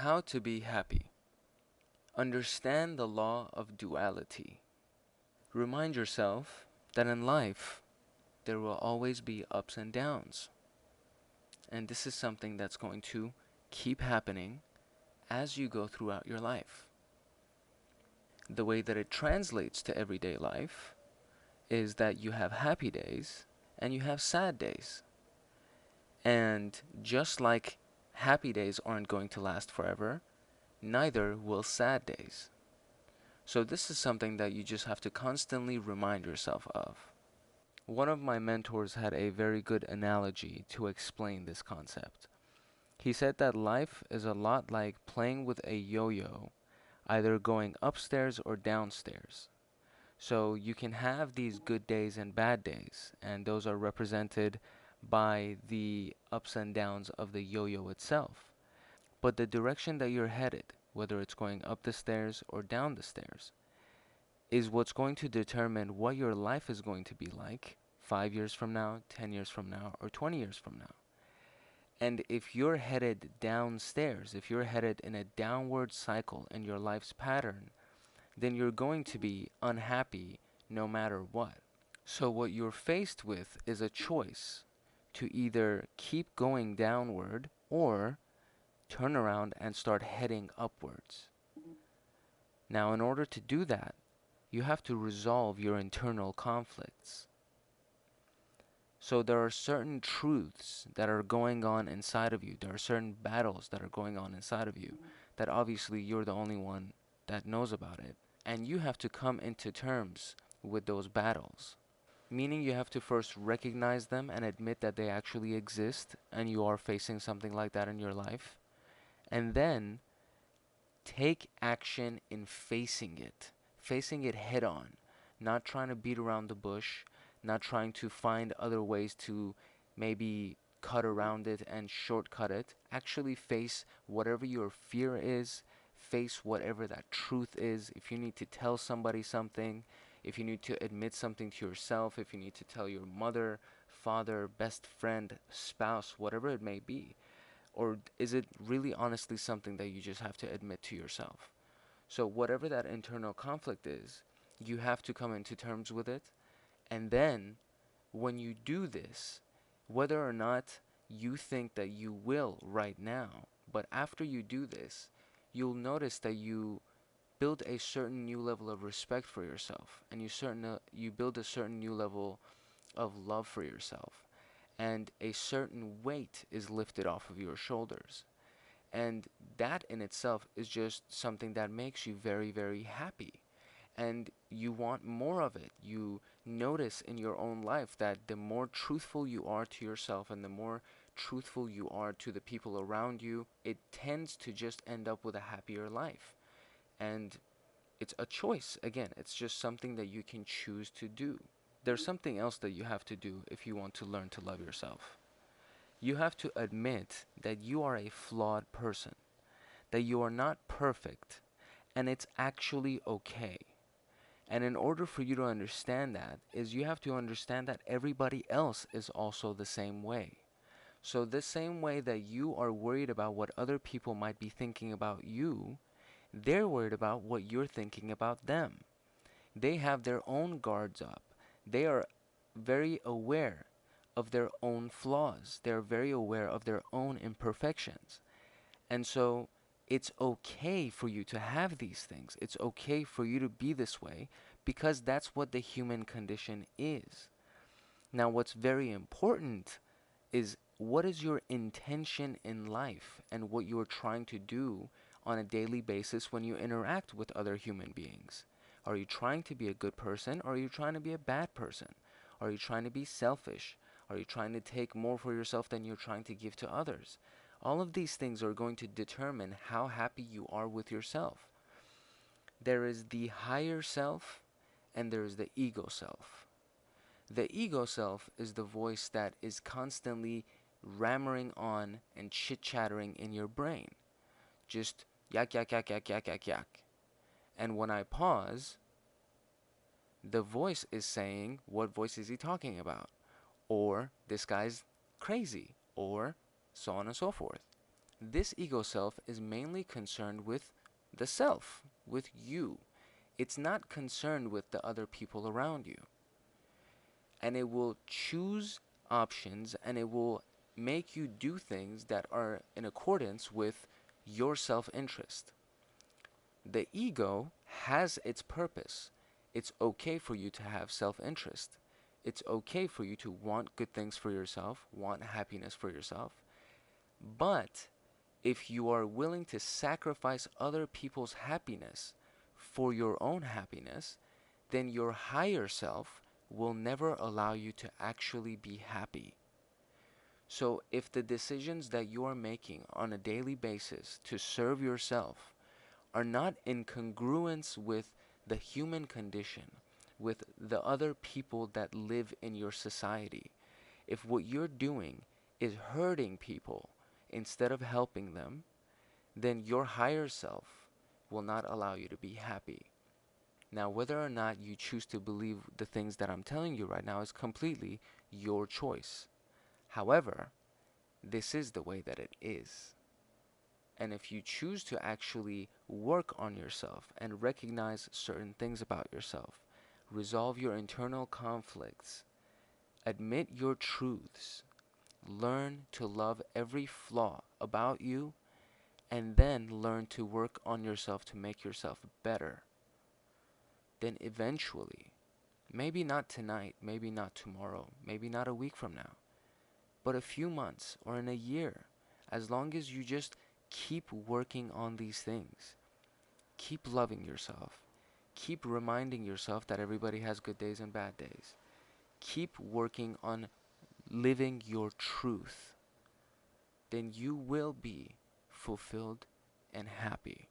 How to be happy. Understand the law of duality. Remind yourself that in life there will always be ups and downs. And this is something that's going to keep happening as you go throughout your life. The way that it translates to everyday life is that you have happy days and you have sad days. And just like happy days aren't going to last forever, neither will sad days. So this is something that you just have to constantly remind yourself of. One of my mentors had a very good analogy to explain this concept. He said that life is a lot like playing with a yo-yo, either going upstairs or downstairs. So you can have these good days and bad days, and those are represented by the ups and downs of the yo-yo itself. But the direction that you're headed, whether it's going up the stairs or down the stairs, is what's going to determine what your life is going to be like 5 years from now, 10 years from now, or 20 years from now. And if you're headed downstairs, if you're headed in a downward cycle in your life's pattern, then you're going to be unhappy no matter what. So what you're faced with is a choice to either keep going downward or turn around and start heading upwards. Now, in order to do that, you have to resolve your internal conflicts. So there are certain truths that are going on inside of you. There are certain battles that are going on inside of you that obviously you're the only one that knows about it. And you have to come into terms with those battles. Meaning you have to first recognize them and admit that they actually exist and you are facing something like that in your life. And then take action in facing it head on, not trying to beat around the bush, not trying to find other ways to maybe cut around it and shortcut it. Actually face whatever your fear is, face whatever that truth is. If you need to tell somebody something, if you need to admit something to yourself, if you need to tell your mother, father, best friend, spouse, whatever it may be. Or is it really honestly something that you just have to admit to yourself? So whatever that internal conflict is, you have to come into terms with it. And then when you do this, whether or not you think that you will right now, but after you do this, you'll notice that you build a certain new level of respect for yourself, and you build a certain new level of love for yourself, and a certain weight is lifted off of your shoulders. And that in itself is just something that makes you very, very happy. And you want more of it. You notice in your own life that the more truthful you are to yourself and the more truthful you are to the people around you, it tends to just end up with a happier life. And it's a choice. Again, it's just something that you can choose to do. There's something else that you have to do if you want to learn to love yourself. You have to admit that you are a flawed person, that you are not perfect, and it's actually okay. And in order for you to understand that, is you have to understand that everybody else is also the same way. So the same way that you are worried about what other people might be thinking about you, they're worried about what you're thinking about them. They have their own guards up. They are very aware of their own flaws. They're very aware of their own imperfections. And so it's okay for you to have these things. It's okay for you to be this way because that's what the human condition is. Now, what's very important is what is your intention in life and what you're trying to do on a daily basis when you interact with other human beings. Are you trying to be a good person or are you trying to be a bad person? Are you trying to be selfish? Are you trying to take more for yourself than you're trying to give to others? All of these things are going to determine how happy you are with yourself. There is the higher self and there is the ego self. The ego self is the voice that is constantly rammering on and chit-chattering in your brain. Just yak, yak, yak, yak, yak, yak, yak. And when I pause, the voice is saying, what voice is he talking about? Or, this guy's crazy. Or, so on and so forth. this ego self is mainly concerned with the self, with you. It's not concerned with the other people around you. And it will choose options and it will make you do things that are in accordance with your self-interest. The ego has its purpose. It's okay for you to have self-interest. It's okay for you to want good things for yourself, want happiness for yourself. But if you are willing to sacrifice other people's happiness for your own happiness, then your higher self will never allow you to actually be happy. So if the decisions that you are making on a daily basis to serve yourself are not in congruence with the human condition, with the other people that live in your society, if what you're doing is hurting people instead of helping them, then your higher self will not allow you to be happy. Now, whether or not you choose to believe the things that I'm telling you right now is completely your choice. However, this is the way that it is. And if you choose to actually work on yourself and recognize certain things about yourself, resolve your internal conflicts, admit your truths, learn to love every flaw about you, and then learn to work on yourself to make yourself better, then eventually, maybe not tonight, maybe not tomorrow, maybe not a week from now, but a few months or in a year, as long as you just keep working on these things, keep loving yourself, keep reminding yourself that everybody has good days and bad days, keep working on living your truth, then you will be fulfilled and happy.